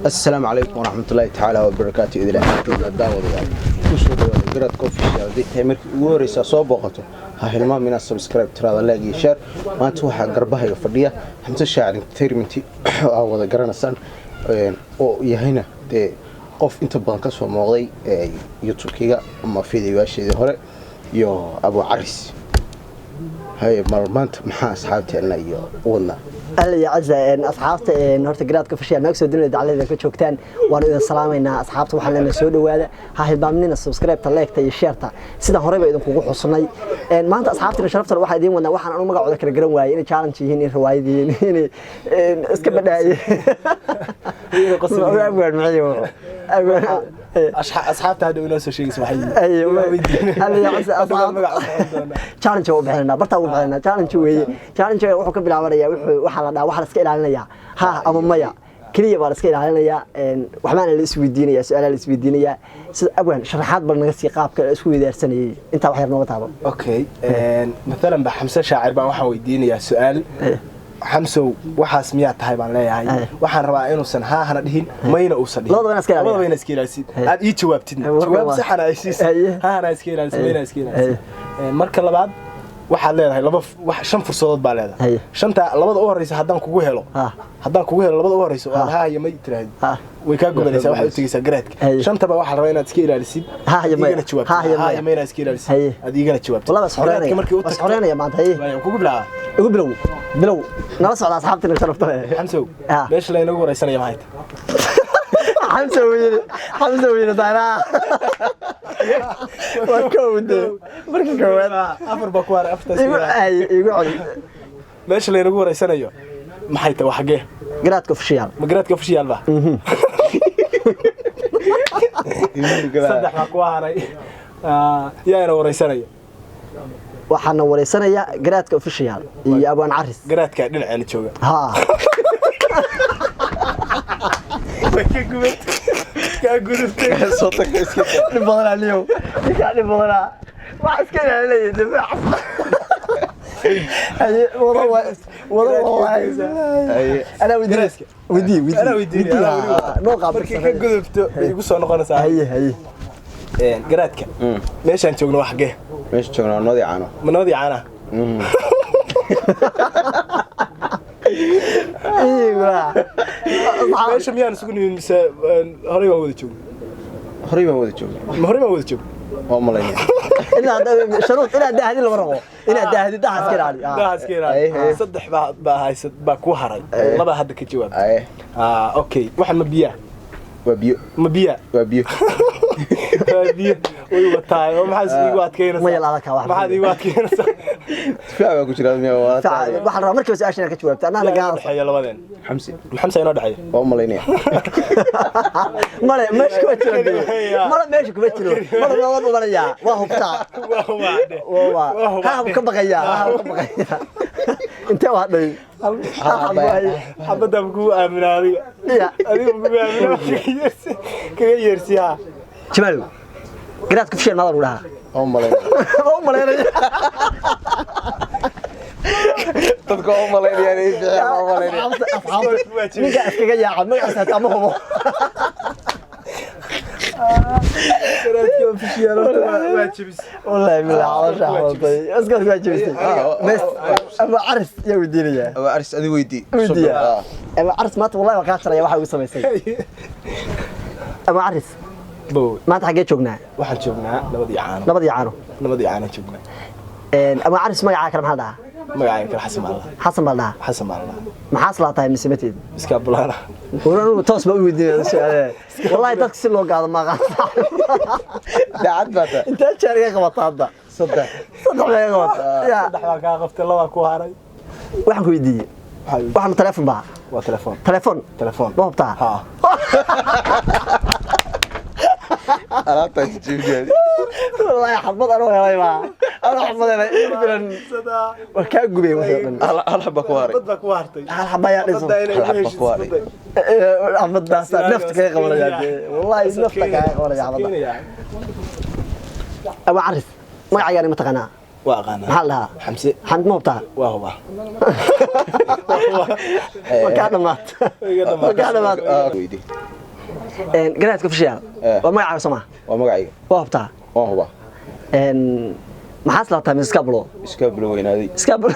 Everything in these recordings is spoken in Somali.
السلام عليكم ورحمة الله تعالى وبركاته. إذا لأحبتنا الدعوة كوسو قرأت كوفي شير دي تمر وريسا صوبقته هاي الماء من السبسكرايب ترى لاقي شير ما توها قربها يفرديها حمت الشاعر كثير منتي أو هذا قرنا سن أو يهنا دي قف أنت بانكس وموضي يوتيوب كيجا أما فيديو أشي ذي هراء يو أبو عريس هاي مرمانت محا أصحابتي أنا يو قلنا أهلا يا أعزائي أصحابتي نورت قرادك في شيء ناقص الدنيا دعالي ذاك شوكتان وأنا إذا سلامينا أصحابتي وحنا نسود وهذا هاي بامنين السبسكرايب تلاقي تي شيرتا سيدا هريبة إذا كوجو حصني ما أنت أصحابتي شرفت الواحد دين وأنا واحد أنا مقعد ذاك الجرم واي إني challenge هني رواية دي هني اسكبنا هي قصة أبغى معي أصحابتي هذول ناس شيء صحيح أيوة هلا يا أصحاب challenge هو بحنا برتاو بحنا challenge هو challenge وحكي بالعمرية وحلا وحلا سكيل علينا ها أما مايا كلية بار سكيل علينا وحنا الإسويدينية سؤال الإسويدينية أبغى شرحات بالنقص قاب كالإسوي درسني أنت وحير نقطة أوكي مثلا بحمسة شاعر بقى وحويدينية سؤال حمسو وحاس ميات هاي بان ليهاي waxaan rabaa inuu san ha hana dhihin mayna uu sadhin labada bayna iska ilaalisi aad ii jawaabtid jawaab sax ah aysiis ha hana iska ilaalisi bayna iska ilaalisi marka labaad waxaad leedahay laba shan fursadood baa leedahay shanta labada u horeysa hadaan kugu helo labada u horeysa oo ha ya may tiraahdo way ka gubanaysaa waxa u tagaysaa garaadka shanta ba waxa rabaa inaad iska ilaalisid ha ya mayna iska ilaalisid aad igana jawaabtid wallahi bas xoreynaya maanta hay kugu bilaa ugu bilow nala socda asxaabtina sharafta xamsow meesh la inagu wareysanaya ma hayta xamsow wiina taana warkowde markii koowaad afar ba ku arag aftaas igu celi meesh la inagu wareysanayo ma hayta wax xagee garaadka official ma garaadka official ba saddex ba ku haray yaa ina wareysanayo waxaana wareysanaya garaadka official iyo abaan caris garaadka dhinacana jooga ka gudubtay soo tagtay iska badan aliyo ka badan wax iska leeyahay difaac ay أنا ودي نو قابل كي كغدبتو igu soo noqonaysaa هي garaadka meeshan joogno wax xagee meesha joogno noodi caana meesha miyaan isugu nimin mise horay baan wada joogno oo malaynaya إلا شروط إلا داهدي اللي وراه إلا داهدي داهس كيراني صدح بهايس باكو هراي لبا هذا كجواب أوكي واحد مبيع وبيو ويوتاي وما حد يقعد كيرس ما يلا لك واحد ما حد يقعد كيرس فعلا كنت لازم يا واحد مركز عشان كجواب أنا قاعد حيا لبدين حمسة ينادي حيا أو ملايين ملا مش كوتشلو ملا مش كوتشلو ملا والله ملا يا وهو بتاع وهو ها كبقيا انت واحد حبدا بكو آمن هذه بكو آمن كيرسيها جمال قرأت كيف شيء نظر لها أو ملايين تذكر ملايين يعني مين قاعد كذا يا عم ما أستعمله كراتك في شيء واجبس والله بالله عاوش حوطي اسكت واجبس بس ابو عرس يا ودينيا أبو عرس أدي ويدي ابو عرس مات والله ما كاتر يا waxa uu sameysay ابو عرس ما انت حقيت joogna waxaan joognaa labadii caano joognaa ابو عرس magaca kale maxaa dhaha magacayga kale xasan baa maxaa salaatay mismeetid iska bulana ورانو توس ما ويدين والله dadka si loo gaado ma qaan daacad baata inta jariga qabataa hadda saddex way qabataa ya saddex baa ka qabtay laba ku haray waxaan ku weydiiyay waxaan telefoon baa waa telefoon boobta ha alaabta jijiid والله حبض أنا حبضنا إبرن وكان جبي مثلاً أنا بكواري حبا يا رزق بكواري حبض ناس نفتك يا قبل والله نفتك يا قبل يا حبض أبو عرس ما يعني متقنع واقعنا محلها حمسي حمد مو بتاع وهو وكان مات garaadka official waa magaca Soomaa waa magacayga waa habtaa waa huba maxaa salaatay iskablo weynaaday iskablo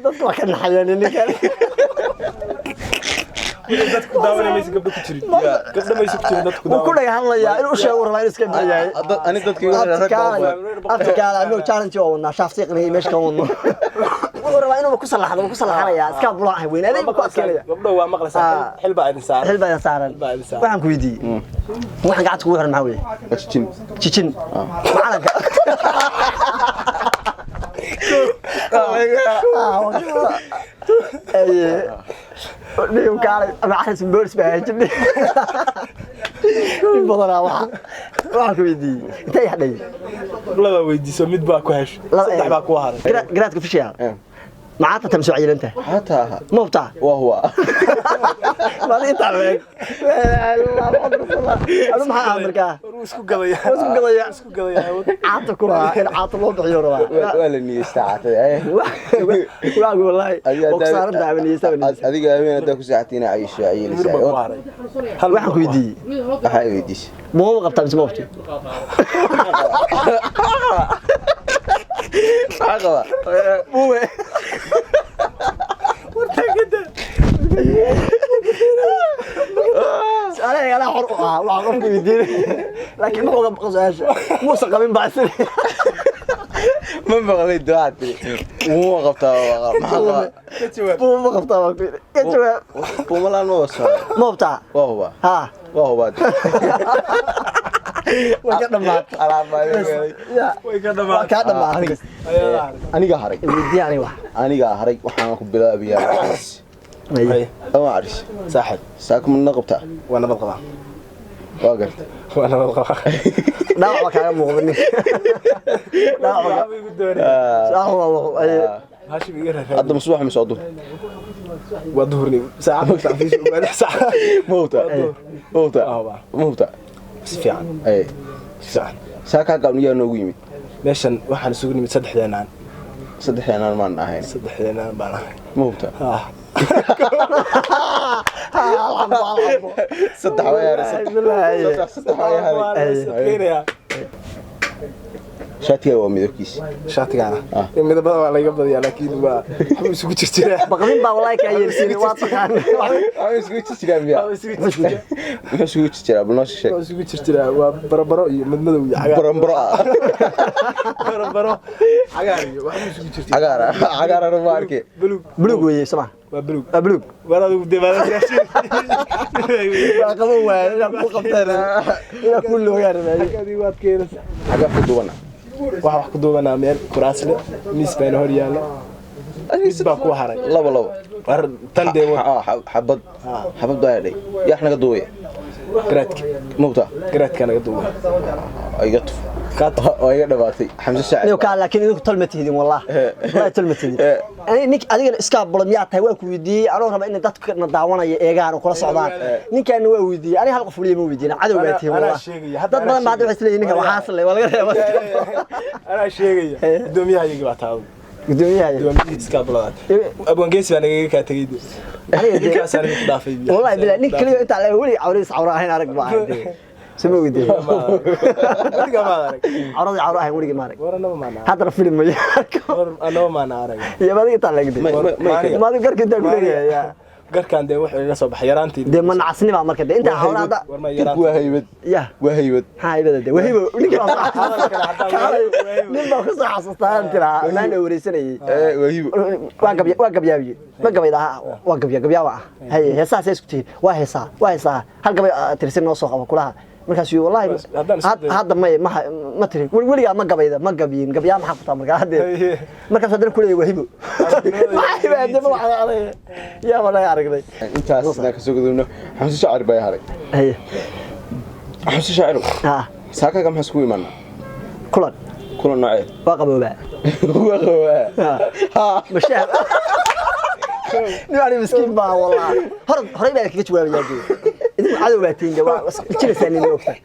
dadku waa ka naxayeen ninka dadku daawanaysa gabdho ku jirin gabdho ma isku jirin dadku ku dhaga hadlaya inuu sheego rabaa inuu iska biyaay ani dadkii rag afkaala inuu challenge oo wadna shaaftiiqnay meesha ka wadno wuxuu rabaa inuu ku salaxanaya iskablo ah weynaaday ku adkeelaya gabdho waa maqlaysaa xilba ay saaran waxaan ku weydiiyay waxaan gacanta ku xiran maxaa weeye jijin macalanka نيو كاري أنا عارف سمبورس بهاجني بدنا واحد كويدي تاي حدي لا ويدي سميد باكو هاش صدح باكو هار قراتك في شيء معاته تمسو عيل انت حتى مو بتاع وهو ما انت عليك انا ما امريكا اسكو قضيه عاطه كره عاطه لو بخيو ربا ولا ني ساعته واقول والله وقصار دعوني adiga habeen ku saacatiina Aisha ayilisa hal waxaan ku weydiiyay waxa ay weydiis moo qabtaa mise moofti عقبة بوه أنا حر وعقبك يدير لكن هو قصاش مو سقمين بعثني من بغى يدعتني مو غبطة مو غبطة كجواب مو ملان مو وصل مو بتاع وهو ها وهو وكذا ما وكذا ما aniga haray ودي يعني واحد aniga haray waxaan ku bilaabiyaa اي ama aris صاحب saakum naqabta وانا بقى waa garta وانا بقى لا كان مغني لا هاشم يقرا hadda masbuux ma soo dur ودهرني ساعه تعفيش وبعد ساعه موتا سفيان ay ساعه saaka qabniya noogu yimid meeshan waxaan isugu nimid saddexdeenaan maan ahayn baan ahay موتا ah saddex way shaatiga waa midabkiis shaatigaana midabada waa laga badiyaa laakiin waa wuxuu isugu jirtaa baqlin baa wallahi ka yeelsin waa taqaan isugu jirtaa miya isugu jirtaa bulnoos sheeg isugu jirtaa waa barabaro iyo madmadow iyo barabaro cagaar iyo waxa isugu jirtaa cagaar ma arkay bulug weeye sama waa bulug bulug waradu deebaada raashin waa qabo waa ila ku qabtaan ila kullu yaarmay hadii waad keenas xaga ku duwana wax ku duwanaa meel kuraasle miis baan hor yaalo miis baa ku haray laba war tan deewo xabad daaday yaa naga duway garaadka naga duway ay gato oo ay dhawaatay xamse shaacir niyo ka laakiin idinku talmatidin wallahi wallahi talmatidin nik adiga iska bulan yaa tahay waa ku weydiiyay anoo raba in dadku na daawanaya eegaan oo kula socdaan ninkan waa weydiiyay ani hal qof waliya ma weydiina cadow baa tihi wallahi dad badan baa waxay isleeyihiin ninka waxa aslay waa laga reebay ana sheegaya gudoomiyaha baa taado gudoomiyaha iska bulan abwan geesi baa naga ka tagay ninka asaan ku dhaafay wallahi bila nik kaliya inta la wali awriis awra ahayn arag baa سمو ودي ورقة ما أعرف عرضي عروها ورقة ما أعرف ورنا ما أعرف هذا الفيلم ما أنا ما أعرف يا ما ذي طلع كده ما ذكر كده كده يا قركان ده وحنا صباح يرانتي ده من عصني مع مركز أنت حاول هذا وهيبت يا وهيبت هاي بدأ وهيبة ونيجي نبغى خص حصتان ترى ما نوري سنة وهيبة واقب يابي واقب يا هي هسا سكتي وهسا هل قبل ترسل نص خبر كلها markaas uu wallahi hadda ma tiri waliga ma gabayin gabiya ma xaqta markaas hadda kulay wahibo ya wala aragnay intaas ka soo gudubno xamse shaacir bay haray xamse shaacir saaka kam xasku iman kulan nocay waa qabooba mashaab نوعي مسكين بقى والله هرب عليك كيف جواب يجي إذا عدو باتين جواب كل سنين نوقف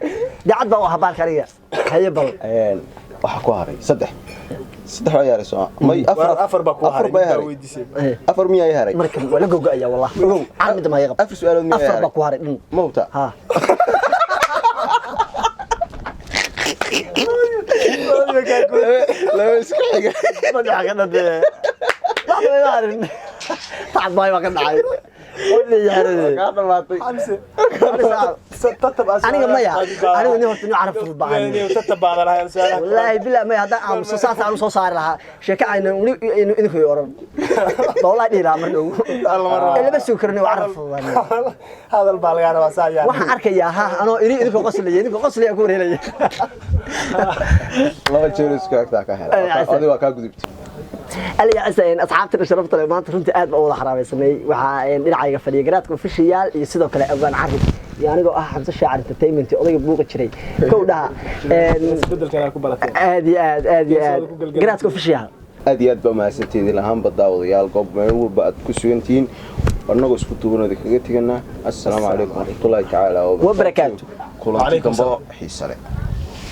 ده عد بقى وحبار كريه هي بل وحكوا هري صدق saddex waa yaaray soo may afar baa ku haray afar miyaa yaaray marka wala go'aya wallahi aan mid ma yaqab afar su'aalood miyaa yaaray afar baa ku haray mawta ha laba iska xiga ma dhaxana de waxba yaarin taabay waa ka dhacay wala yaaray ka dhamaatay xamse aniga maya aniga ni horta ni araf fudbaan wallahi bilaa ma hada aan soo saar soo saar laha sheeka ayna idinku yoran wallahi dhira mar dhow laba soo karnay araf fudbaan hadal baa laga rabaa saayaan waxaan arkayaa ha anoo idinku qoslaya ku wareelaya laba jeer isku agtaa ka helay adiga waa ka gudubtay ali yaasan asxaabta sharafta leh maanta runtii aad baan wada xaraabaysanay waxa dhinacayga fadhiya garaadka official iyo sidoo kale abaan carib yaaniga xamse shaacir entertainment odayga buuqa jiray kow dhaha isbedelkan ku baratay aad garaadka official aad iyo aad baa mahadsantihiin lahaan baddaawadayaal goob meel walba aad ku sugantihiin annagoo isku duubanood kaga teganaa assalaamu calaykum waraxmatullaahi tacaala wa barakaatuh kulanti dambe xiiso leh